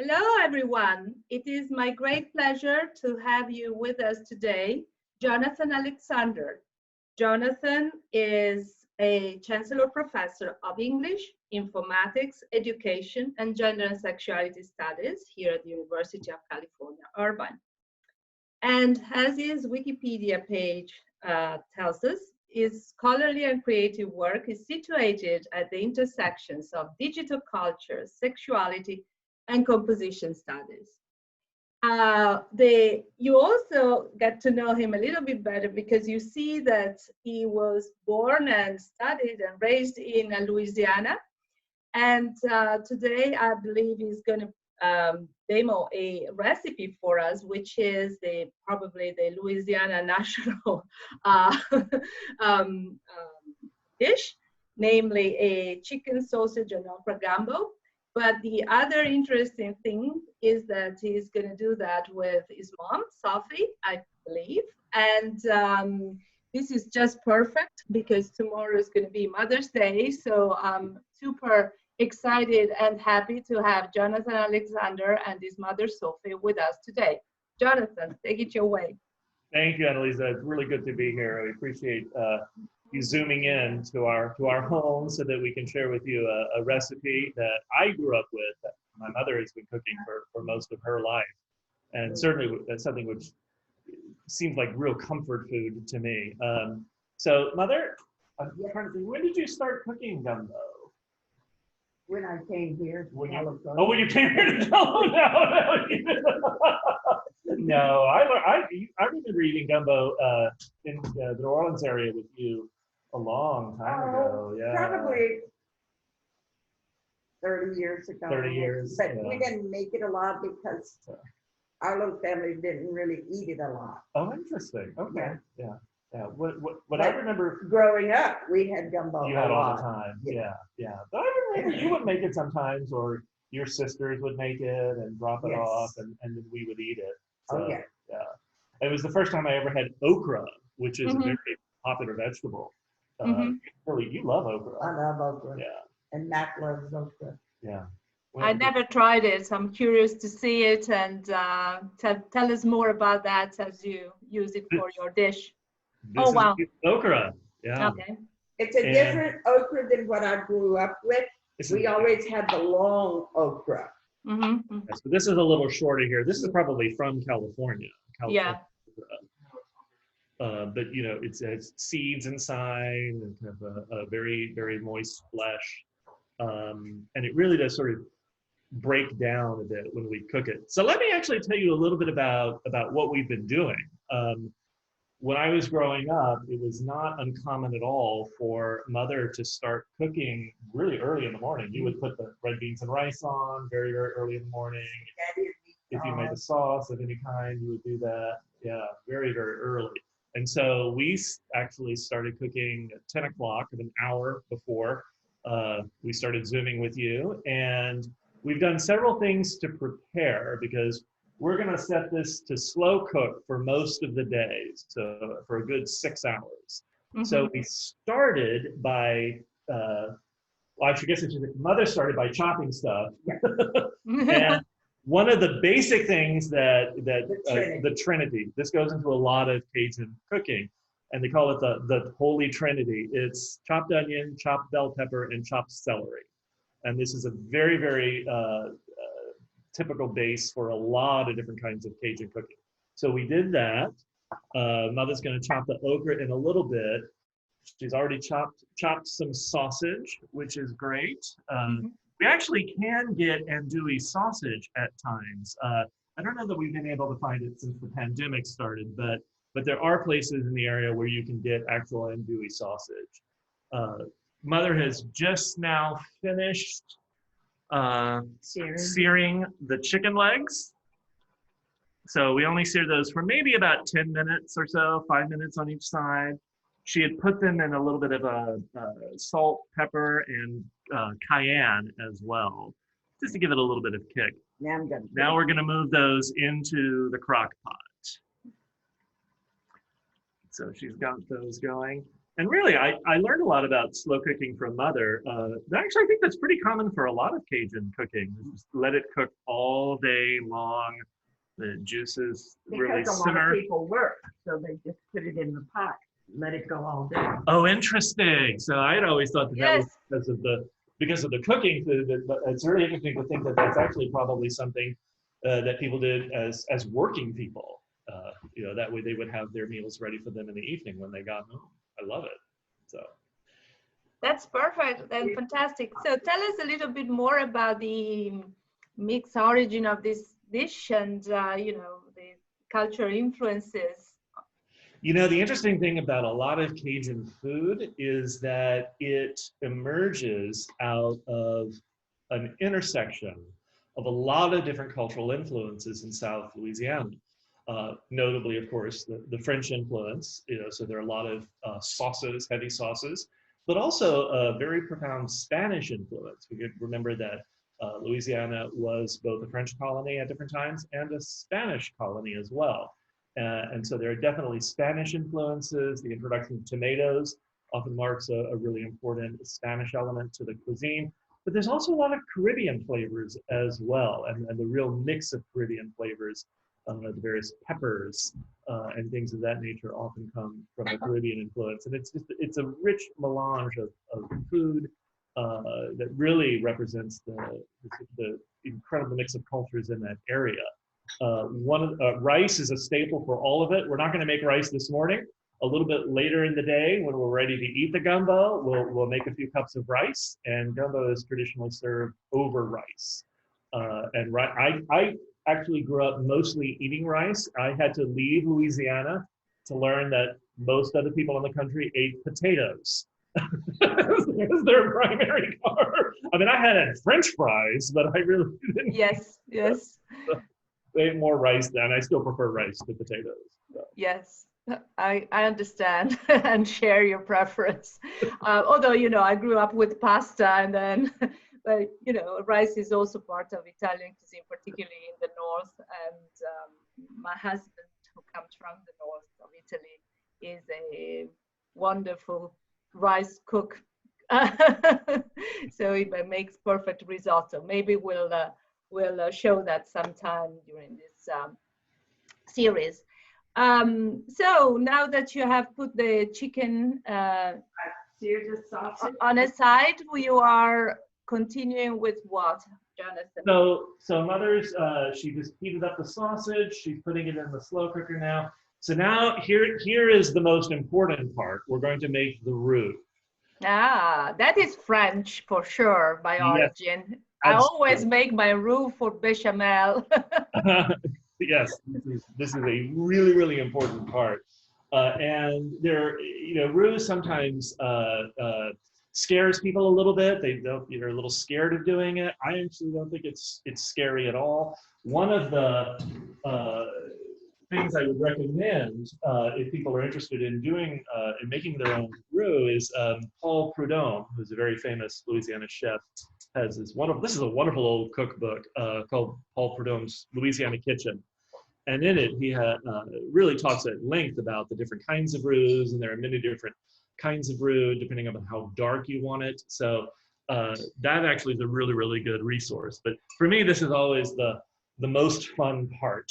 Hello, everyone. It is my great pleasure to have you with us today, Jonathan Alexander. Jonathan is a Chancellor Professor of English, Informatics, Education, and Gender and Sexuality Studies here at the University of California, Irvine. And as his Wikipedia page tells us, his scholarly and creative work is situated at the intersections of digital culture, sexuality, and composition studies. You also get to know him a little bit better because you see that he was born and studied and raised in Louisiana. And today I believe he's going to demo a recipe for us, which is probably the Louisiana national dish, namely a chicken sausage and okra gumbo. But the other interesting thing is that he's going to do that with his mom, Sophie, I believe. And this is just perfect because tomorrow is going to be Mother's Day. So I'm super excited and happy to have Jonathan Alexander and his mother, Sophie, with us today. Jonathan, take it your way. Thank you, Annalisa. It's really good to be here. We appreciate you zooming in to our home so that we can share with you a recipe that I grew up with, that my mother has been cooking for most of her life. And certainly that's something which seems like real comfort food to me. So Mother, I'm trying to think, when did you start cooking gumbo? When I came here to California. Oh, when you came here to California? No, I remember eating gumbo in the New Orleans area with you a long time ago. Yeah, probably 30 years ago. 30 years. But we didn't make it a lot because our little family didn't really eat it a lot. Oh, interesting. Okay. Yeah. What I remember growing up, we had gumbo. You had all the time. Yeah. But I remember you would make it sometimes, or your sisters would make it and drop it off, and then we would eat it. So, yeah. It was the first time I ever had okra, which is a very popular vegetable. Really, you love okra. I love okra. Yeah. And Mac loves okra. Yeah. I never tried it, so I'm curious to see it, and tell us more about that as you use it for your dish. This is okra. Yeah. Okay. It's a different okra than what I grew up with. We always had the long okra. So this is a little shorter here. This is probably from California. Yeah. But you know, it's seeds inside and kind of a very, very moist flesh. And it really does sort of break down a bit when we cook it. So let me actually tell you a little bit about what we've been doing. When I was growing up, it was not uncommon at all for Mother to start cooking really early in the morning. You would put the red beans and rice on very, very early in the morning. If you made a sauce of any kind, you would do that. Yeah, very, very early. And so we actually started cooking at 10 o'clock, an hour before we started Zooming with you. And we've done several things to prepare because we're going to set this to slow cook for most of the days, so for a good 6 hours. So we started by, well, I guess Mother started by chopping stuff. And one of the basic things that the Trinity, this goes into a lot of Cajun cooking, and they call it the Holy Trinity. It's chopped onion, chopped bell pepper, and chopped celery. And this is a very, very typical base for a lot of different kinds of Cajun cooking. So we did that. Mother's going to chop the okra in a little bit. She's already chopped some sausage, which is great. We actually can get andouille sausage at times. I don't know that we've been able to find it since the pandemic started, but there are places in the area where you can get actual andouille sausage. Mother has just now finished searing the chicken legs. So we only sear those for maybe about 10 minutes or so, 5 minutes on each side. She had put them in a little bit of salt, pepper, and cayenne as well, just to give it a little bit of kick. Now we're gonna move those into the crock pot. So she's got those going. And really, I learned a lot about slow cooking from Mother. Actually, I think that's pretty common for a lot of Cajun cooking. Just let it cook all day long. The juices really Because a lot simmer. of people work, so they just put it in the pot, let it go all day. Oh, interesting. So I'd always thought that that was Yes. because of the cooking food, but it's really interesting to think that that's actually probably something that people did as working people. You know, that way they would have their meals ready for them in the evening when they got home. I love it. So That's perfect and fantastic. So tell us a little bit more about the mixed origin of this dish and, you know, the cultural influences. you know, the interesting thing about a lot of Cajun food is that it emerges out of an intersection of a lot of different cultural influences in South Louisiana. Notably, of course, the French influence, you know, so there are a lot of sauces, heavy sauces, but also a very profound Spanish influence. We could remember that Louisiana was both a French colony at different times and a Spanish colony as well. And so there are definitely Spanish influences. The introduction of tomatoes often marks a really important Spanish element to the cuisine. But there's also a lot of Caribbean flavors as well, and the real mix of Caribbean flavors, the various peppers and things of that nature often come from a Caribbean influence. And it's a rich melange of food that really represents the incredible mix of cultures in that area. Rice is a staple for all of it. We're not going to make rice this morning. A little bit later in the day, when we're ready to eat the gumbo, we'll make a few cups of rice, and gumbo is traditionally served over rice. I actually grew up mostly eating rice. I had to leave Louisiana to learn that most other people in the country ate potatoes. It was their primary carb. I mean, I had French fries, but I really didn't. Yes, yes. They ate more rice than I still prefer rice to potatoes. So. Yes, I understand and share your preference. Although, you know, I grew up with pasta and then, but, you know, rice is also part of Italian cuisine, particularly in the north. And my husband, who comes from the north of Italy, is a wonderful rice cook. So it makes perfect risotto. Maybe we'll show that sometime during this series. So now that you have put the chicken on a side, you are continuing with what, Jonathan? So Mother's, she just heated up the sausage. She's putting it in the slow cooker now. So now here is the most important part. We're going to make the roux. Ah, that is French for sure by origin. Yes, I always make my roux for bechamel. Yes, this is a really, really important part. And there, you know, roux sometimes scares people a little bit. They're a little scared of doing it. I actually don't think it's scary at all. One of the things I would recommend if people are interested in doing in making their own roux is Paul Prudhomme, who's a very famous Louisiana chef, has this is a wonderful old cookbook called Paul Prudhomme's Louisiana Kitchen. And in it, he really talks at length about the different kinds of roux, and there are many different kinds of roux depending on how dark you want it. So that actually is a really, really good resource. But for me, this is always the most fun part,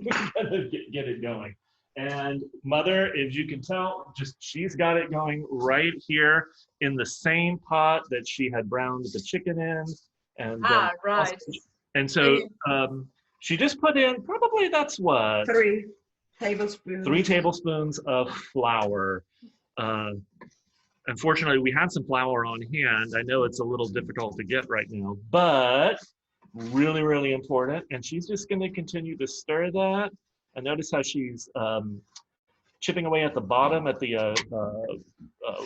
get it going. And Mother, as you can tell, she's got it going right here in the same pot that she had browned the chicken in. And right. And so she just put in probably that's what 3 tablespoons. 3 tablespoons of flour. Unfortunately, we had some flour on hand. I know it's a little difficult to get right now, but really, really important. And she's just going to continue to stir that. And notice how she's chipping away at the bottom at the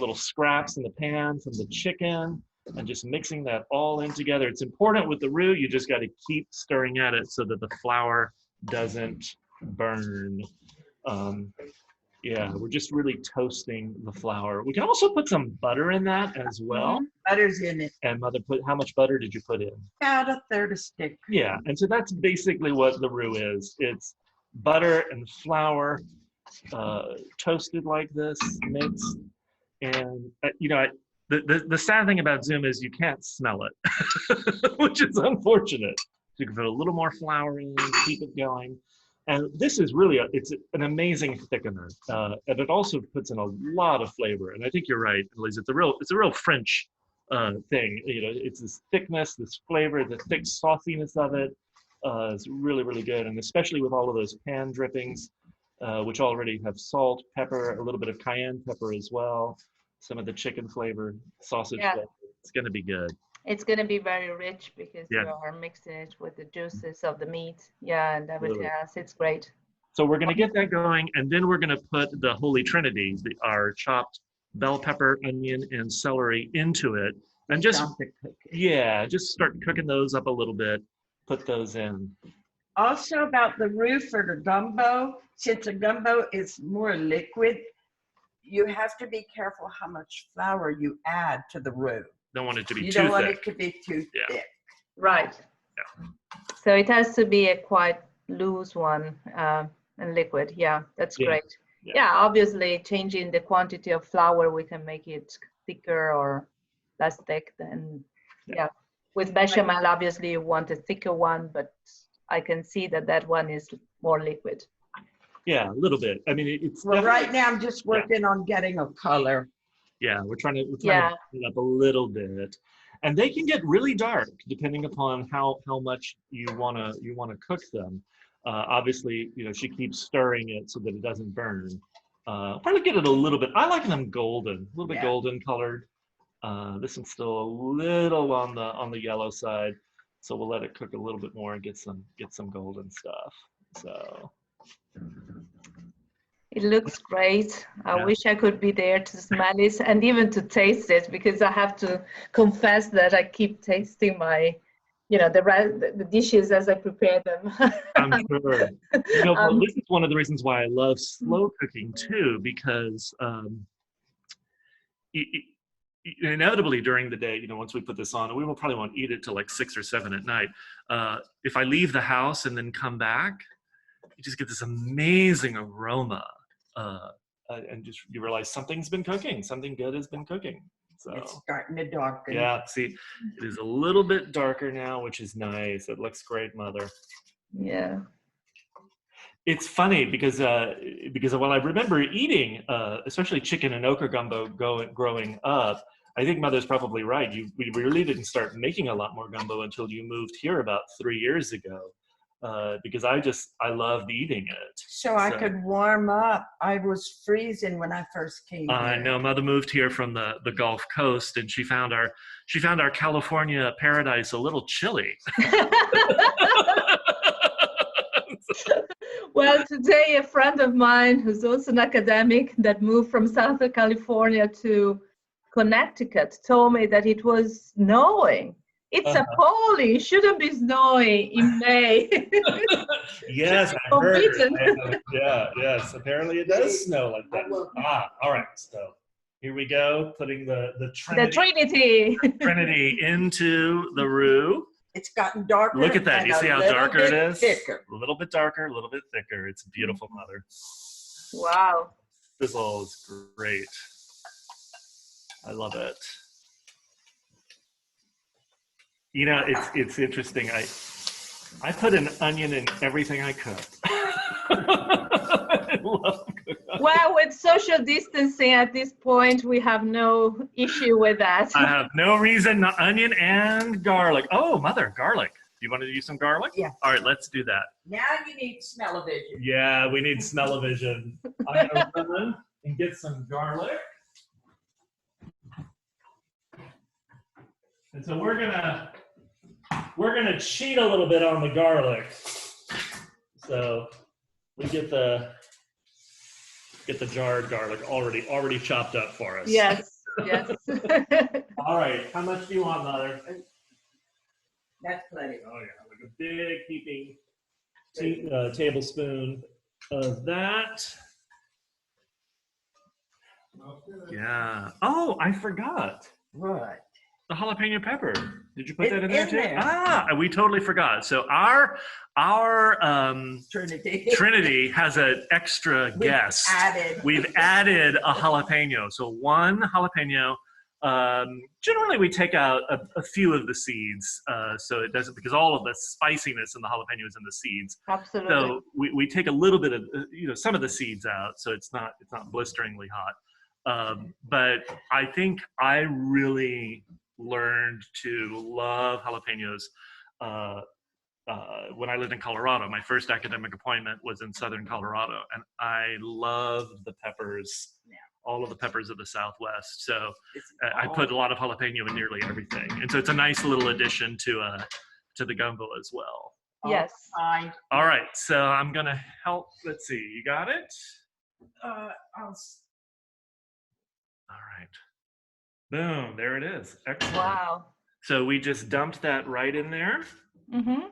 little scraps in the pan from the chicken and just mixing that all in together. It's important with the roux, you just got to keep stirring at it so that the flour doesn't burn. Yeah, we're just really toasting the flour. We can also put some butter in that as well. Butter's in it. And Mother, how much butter did you put in? About 1/3 stick. Yeah, and so that's basically what the roux is. It's butter and flour toasted like this, mixed. And the sad thing about Zoom is you can't smell it, which is unfortunate. You can put a little more flour in, keep it going. And this is really, it's an amazing thickener. And it also puts in a lot of flavor. And I think you're right, Elise, it's a real French thing. It's this thickness, this flavor, the thick sauciness of it is really, really good. And especially with all of those pan drippings, which already have salt, pepper, a little bit of cayenne pepper as well, some of the chicken flavor, sausage flavor. It's going to be good. It's going to be very rich because you are mixing it with the juices of the meat. Yeah, and everything else. It's great. So we're going to get that going, and then we're going to put the Holy Trinity, our chopped bell pepper, onion, and celery into it. And just start cooking those up a little bit. Put those in. Also about the roux for the gumbo, since the gumbo is more liquid, you have to be careful how much flour you add to the roux. Don't want it to be too thick. You don't want it to be too thick. Right. Yeah. So it has to be a quite loose one and liquid. Yeah, that's great. Yeah, obviously changing the quantity of flour, we can make it thicker or less thick. Then, with bechamel, obviously you want a thicker one, but I can see that one is more liquid. Yeah, a little bit. I mean, it's right now I'm just working on getting a color. Yeah, we're trying to clean it up a little bit, and they can get really dark depending upon how much you wanna cook them. Obviously, she keeps stirring it so that it doesn't burn. Probably get it a little bit. I like them golden, a little bit golden colored. This one's still a little on the yellow side, so we'll let it cook a little bit more and get some golden stuff. So. It looks great. I wish I could be there to smell it and even to taste it, because I have to confess that I keep tasting my, the dishes as I prepare them. I'm sure. This is one of the reasons why I love slow cooking too, because inevitably during the day, once we put this on, we will probably won't eat it till like 6 or 7 at night. If I leave the house and then come back, you just get this amazing aroma. And just you realize something's been cooking, something good has been cooking. So it's starting to darken. Yeah, see, it is a little bit darker now, which is nice. It looks great, Mother. Yeah. It's funny because while I remember eating, especially chicken and okra gumbo growing up, I think Mother's probably right. We really didn't start making a lot more gumbo until you moved here about 3 years ago. Because I loved eating it. So I could warm up. I was freezing when I first came here. I know. Mother moved here from the Gulf Coast, and she found our California paradise a little chilly. Well, today a friend of mine who's also an academic that moved from Southern California to Connecticut told me that it was snowing. It's appalling. It shouldn't be snowing in May. Yes, I heard. Yes. Apparently it does snow like that. All right. So here we go, putting the Trinity into the roux. It's gotten darker. Look at that. You see how darker it is? Thicker. A little bit darker, a little bit thicker. It's beautiful, Mother. Wow. This all is great. I love it. It's interesting. I put an onion in everything I cook. I love cooking. Well, with social distancing at this point, we have no issue with that. I have no reason. Onion and garlic. Oh, Mother, garlic. You want to use some garlic? Yeah. All right, let's do that. Now you need smell-o-vision. Yeah, we need smell-o-vision. I'm going to run and get some garlic. And so we're gonna cheat a little bit on the garlic. So we get the jarred garlic already chopped up for us. Yes, yes. All right, how much do you want, Mother? That's plenty. Oh yeah, like a big heaping tablespoon of that. Yeah. Oh, I forgot. What? The jalapeno pepper. Did you put that in there It's too? in there. Ah, we totally forgot. So our Trinity. Trinity has an extra guest. We've added a jalapeno. So one jalapeno. Generally, we take out a few of the seeds, so it doesn't, because all of the spiciness in the jalapeno is in the seeds. Absolutely. So we take a little bit of some of the seeds out, so it's not blisteringly hot. But I think I really learned to love jalapenos when I lived in Colorado. My first academic appointment was in southern Colorado, and I loved the peppers, all of the peppers of the Southwest. So I put a lot of jalapeno in nearly everything, and so it's a nice little addition to the gumbo as well. Yes. All right, so I'm gonna help. Let's see, you got it? All right. Boom, there it is. Excellent. Wow. So we just dumped that right in there. Mm-hmm.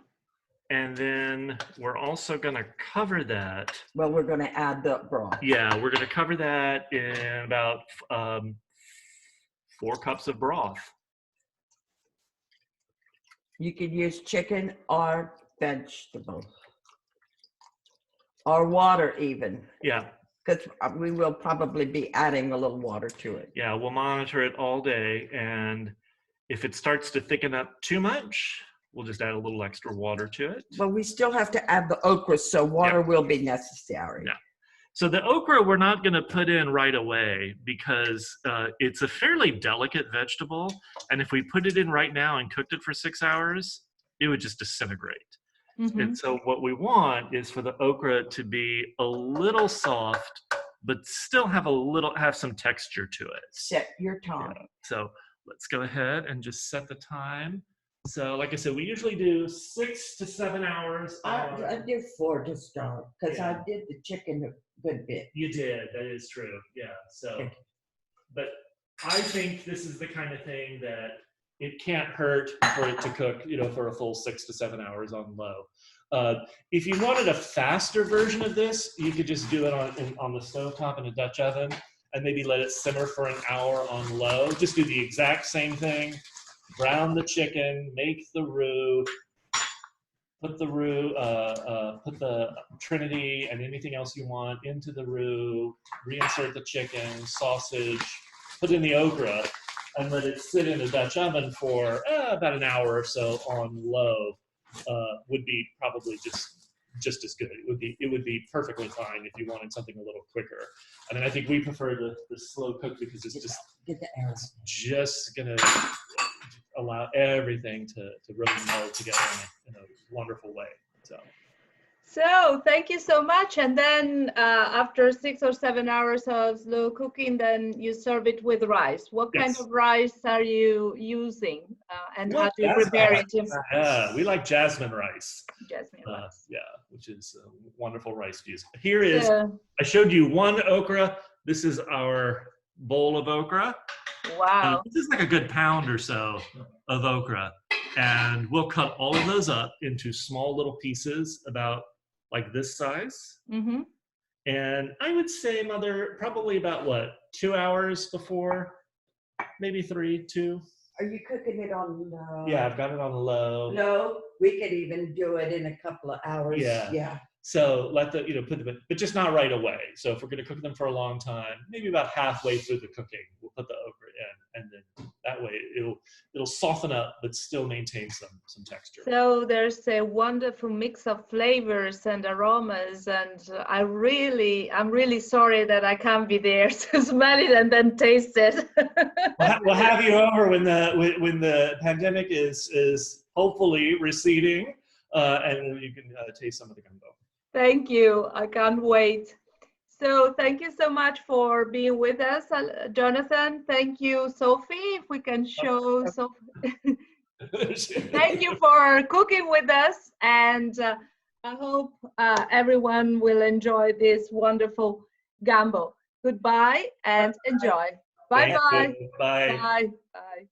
And then we're also gonna cover that. Well, we're going to add the broth. Yeah, we're gonna cover that in about 4 cups of broth. You can use chicken or vegetables or water even, Yeah, because we will probably be adding a little water to it. yeah, we'll monitor it all day. And if it starts to thicken up too much, we'll just add a little extra water to it. But we still have to add the okra, so water will be necessary. Yeah. So the okra we're not going to put in right away because it's a fairly delicate vegetable. And if we put it in right now and cooked it for 6 hours, it would just disintegrate. Mm-hmm. And so what we want is for the okra to be a little soft, but still have some texture to it. Set your time. Yeah. So let's go ahead and just set the time. So like I said, we usually do 6 to 7 hours. I did 4 to start because Yeah. I did the chicken a good bit. You did, that is true. Yeah. So, but I think this is the kind of thing that it can't hurt for it to cook, for a full 6 to 7 hours on low. If you wanted a faster version of this, you could just do it on the stovetop in a Dutch oven and maybe let it simmer for an hour on low. Just do the exact same thing. Brown the chicken, make the roux, put the Trinity and anything else you want into the roux, reinsert the chicken, sausage, put in the okra, and let it sit in a Dutch oven for about an hour or so on low. Would be probably just as good. It would be perfectly fine if you wanted something a little quicker. I mean, I think we prefer the slow cook because it's just gonna allow everything to really meld together in a wonderful way. So thank you so much. And then after 6 or 7 hours of slow cooking, then you serve it with rice. What kind of rice are you using? And how do you prepare it? Yeah, we like jasmine rice. Jasmine rice. Yeah, which is a wonderful rice to use. Here is, I showed you one okra. This is our bowl of okra. Wow. This is like a good pound or so of okra. And we'll cut all of those up into small little pieces about like this size. Mm-hmm. And I would say, Mother, probably about 2 hours before, maybe 2. Are you cooking it on low? Yeah, I've got it on low. No, we could even do it in a couple of hours. Yeah. So let the, but just not right away. So if we're going to cook them for a long time, maybe about halfway through the cooking, we'll put the okra in, and then that way it'll soften up, but still maintain some texture. So there's a wonderful mix of flavors and aromas, and I'm really sorry that I can't be there to smell it and then taste it. We'll have you over when the pandemic is hopefully receding, and you can taste some of the gumbo. Thank you. I can't wait. So thank you so much for being with us, Jonathan. Thank you, Sophie. If we can show Sophie. Thank you for cooking with us. And I hope everyone will enjoy this wonderful gumbo. Goodbye and enjoy. Bye-bye. Bye. Bye. Bye.